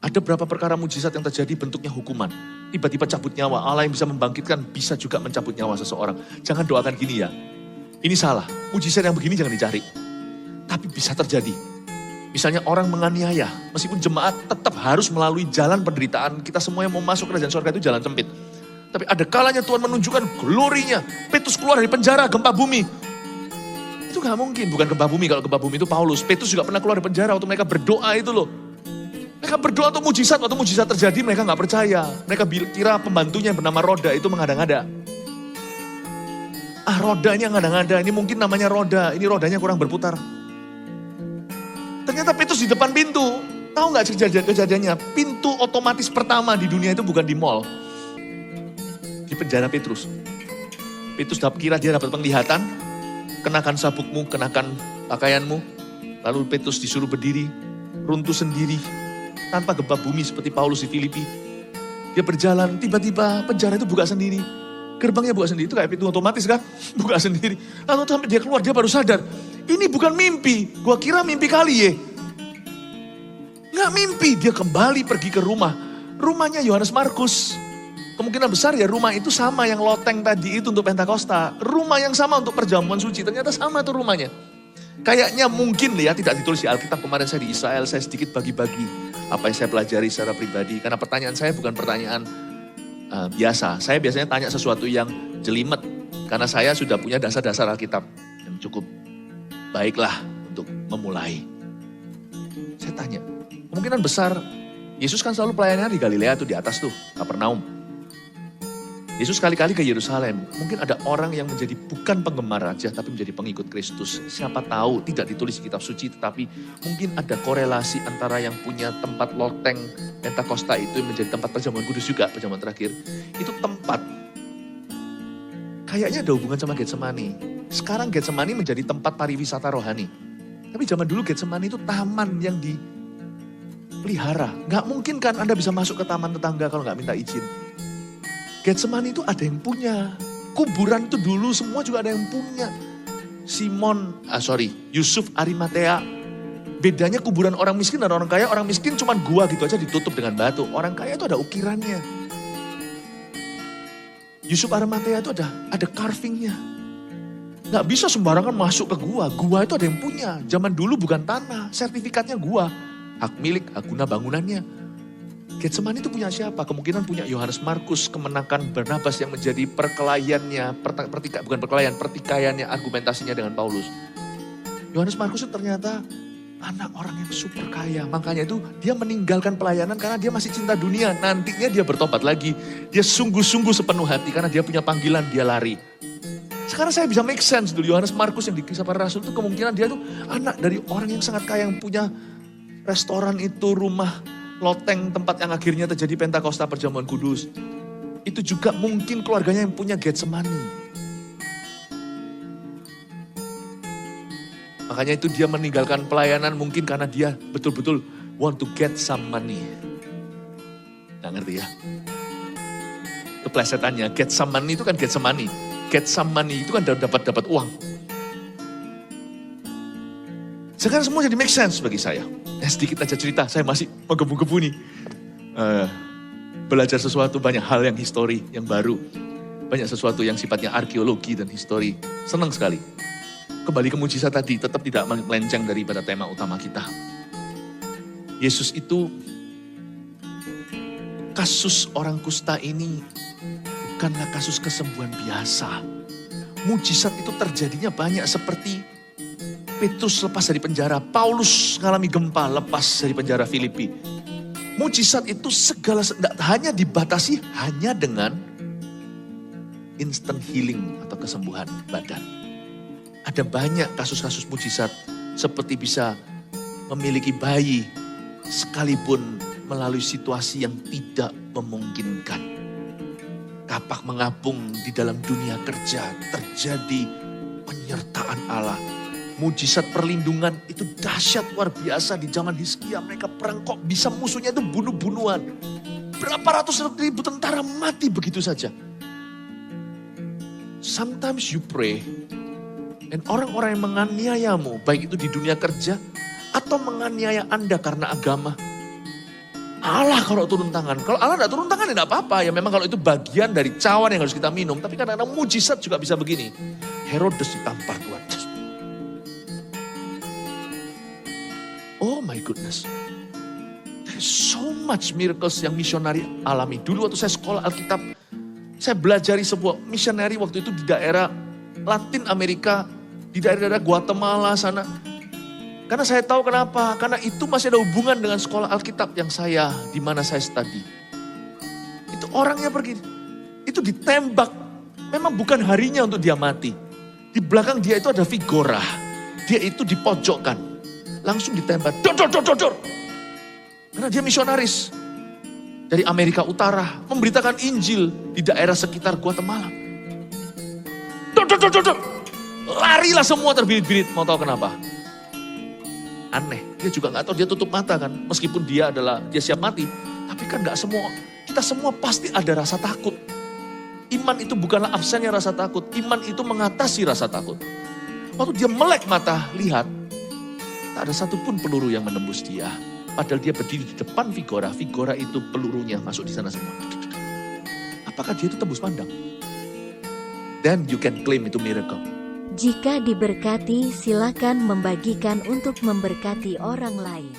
Ada berapa perkara mujizat yang terjadi bentuknya hukuman. Tiba-tiba cabut nyawa, Allah yang bisa membangkitkan bisa juga mencabut nyawa seseorang. Jangan doakan gini ya, ini salah, mujizat yang begini jangan dicari. Tapi bisa terjadi. Misalnya orang menganiaya, meskipun jemaat tetap harus melalui jalan penderitaan. Kita semua yang mau masuk kerajaan surga itu jalan sempit. Tapi ada kalanya Tuhan menunjukkan glorinya. Petrus keluar dari penjara, gempa bumi. Itu gak mungkin, bukan gempa bumi. Kalau gempa bumi itu Paulus. Petrus juga pernah keluar dari penjara waktu mereka berdoa itu loh. Mereka berdoa untuk mujizat, waktu mujizat terjadi mereka gak percaya. Mereka kira pembantunya yang bernama Roda itu mengada-ngada. Roda ini yang ngada-ngada, ini mungkin namanya roda, ini rodanya kurang berputar. Ternyata Petrus di depan pintu, tahu gak kejadiannya? Pintu otomatis pertama di dunia itu bukan di mall. Di penjara Petrus. Petrus kira dia dapat penglihatan, kenakan sabukmu, kenakan pakaianmu. Lalu Petrus disuruh berdiri, runtuh sendiri. Tanpa gempa bumi seperti Paulus di Filipi. Dia berjalan, tiba-tiba penjara itu buka sendiri. Gerbangnya buka sendiri, itu kayak pintu otomatis kan? Buka sendiri. Lalu sampai dia keluar, dia baru sadar. Ini bukan mimpi, gua kira mimpi kali ya. Nggak mimpi, dia kembali pergi ke rumah. Rumahnya Yohanes Markus. Kemungkinan besar ya rumah itu sama yang loteng tadi itu untuk Pentakosta. Rumah yang sama untuk perjamuan suci, ternyata sama tuh rumahnya. Kayaknya mungkin ya, tidak ditulis di Alkitab. Kemarin saya di Israel, saya sedikit bagi-bagi apa yang saya pelajari secara pribadi. Karena pertanyaan saya bukan pertanyaan biasa. Saya biasanya tanya sesuatu yang jelimet. Karena saya sudah punya dasar-dasar Alkitab yang cukup baiklah untuk memulai. Saya tanya, kemungkinan besar Yesus kan selalu pelayanannya di Galilea tuh, di atas tuh, Kapernaum. Yesus sekali-kali ke Yerusalem, mungkin ada orang yang menjadi bukan penggemar aja, tapi menjadi pengikut Kristus. Siapa tahu, tidak ditulis di kitab suci, tetapi mungkin ada korelasi antara yang punya tempat loteng Pentakosta itu yang menjadi tempat perjamuan kudus juga, perjamuan terakhir. Itu tempat, kayaknya ada hubungan sama Getsemani. Sekarang Getsemani menjadi tempat pariwisata rohani. Tapi zaman dulu Getsemani itu taman yang dipelihara. Gak mungkin kan Anda bisa masuk ke taman tetangga kalau gak minta izin. Getsemani itu ada yang punya. Kuburan itu dulu semua juga ada yang punya. Yusuf Arimatea. Bedanya kuburan orang miskin dan orang kaya. Orang miskin cuma gua gitu aja ditutup dengan batu. Orang kaya itu ada ukirannya. Yusuf Arimatea itu ada carvingnya. Gak bisa sembarangan masuk ke gua. Gua itu ada yang punya. Zaman dulu bukan tanah, sertifikatnya gua. Hak milik, hak guna bangunannya. Getsemani itu punya siapa? Kemungkinan punya Yohanes Markus, kemenakan Barnabas yang menjadi pertikaiannya, argumentasinya dengan Paulus. Yohanes Markus itu ternyata anak orang yang super kaya. Makanya itu dia meninggalkan pelayanan karena dia masih cinta dunia. Nantinya dia bertobat lagi. Dia sungguh-sungguh sepenuh hati karena dia punya panggilan, dia lari. Sekarang saya bisa make sense dulu. Yohanes Markus yang di Kisah Para Rasul itu kemungkinan dia tuh anak dari orang yang sangat kaya yang punya restoran itu, rumah loteng, tempat yang akhirnya terjadi Pentakosta perjamuan kudus. Itu juga mungkin keluarganya yang punya Getsemani. Makanya itu dia meninggalkan pelayanan mungkin karena dia betul-betul want to get some money. Nggak ngerti ya? Itu plesetannya, get some money itu kan Getsemani. Get some money itu kan dapat uang. Sekarang semua jadi make sense bagi saya. Sedikit aja cerita, saya masih menggebu-gebu nih. Belajar sesuatu, banyak hal yang histori, yang baru. Banyak sesuatu yang sifatnya arkeologi dan histori. Senang sekali. Kembali ke mujizat tadi, tetap tidak melenceng daripada tema utama kita. Yesus itu, kasus orang kusta ini bukanlah kasus kesembuhan biasa. Mujizat itu terjadinya banyak seperti Petrus lepas dari penjara, Paulus mengalami gempa lepas dari penjara Filipi. Mujizat itu hanya dibatasi hanya dengan instant healing atau kesembuhan badan. Ada banyak kasus-kasus mujizat seperti bisa memiliki bayi sekalipun melalui situasi yang tidak memungkinkan. Kapak mengapung di dalam dunia kerja, terjadi penyertaan Allah. Mujizat perlindungan itu dahsyat luar biasa di zaman Hizkia. Mereka perang kok bisa musuhnya itu bunuh-bunuhan. Berapa ratus ribu tentara mati begitu saja. Sometimes you pray dan orang-orang yang menganiayamu, baik itu di dunia kerja atau menganiaya Anda karena agama. Allah kalau turun tangan. Kalau Allah tidak turun tangan ya tidak apa-apa. Ya memang kalau itu bagian dari cawan yang harus kita minum. Tapi kadang-kadang mujizat juga bisa begini. Herodes ditampar Tuhan. Oh my goodness. There is so much miracles yang misionari alami. Dulu waktu saya sekolah Alkitab, saya belajari sebuah misionari waktu itu di daerah Latin Amerika, di daerah-daerah Guatemala sana. Karena saya tahu kenapa, karena itu masih ada hubungan dengan sekolah Alkitab yang di mana saya study. Itu orangnya pergi, itu ditembak, memang bukan harinya untuk dia mati. Di belakang dia itu ada figura, dia itu dipojokkan, langsung ditembak, dor. Karena dia misionaris dari Amerika Utara, memberitakan Injil di daerah sekitar Guatemala. Dor. Larilah semua terbirit-birit, mau tahu kenapa? Aneh, dia juga gak tahu, dia tutup mata kan. Meskipun dia siap mati. Tapi kan gak semua, kita semua pasti ada rasa takut. Iman itu bukanlah absennya rasa takut. Iman itu mengatasi rasa takut. Waktu dia melek mata, lihat. Tak ada satupun peluru yang menembus dia. Padahal dia berdiri di depan figura itu pelurunya masuk di sana semua. Apakah dia itu tembus pandang? Then you can claim itu miracle. Jika diberkati, silakan membagikan untuk memberkati orang lain.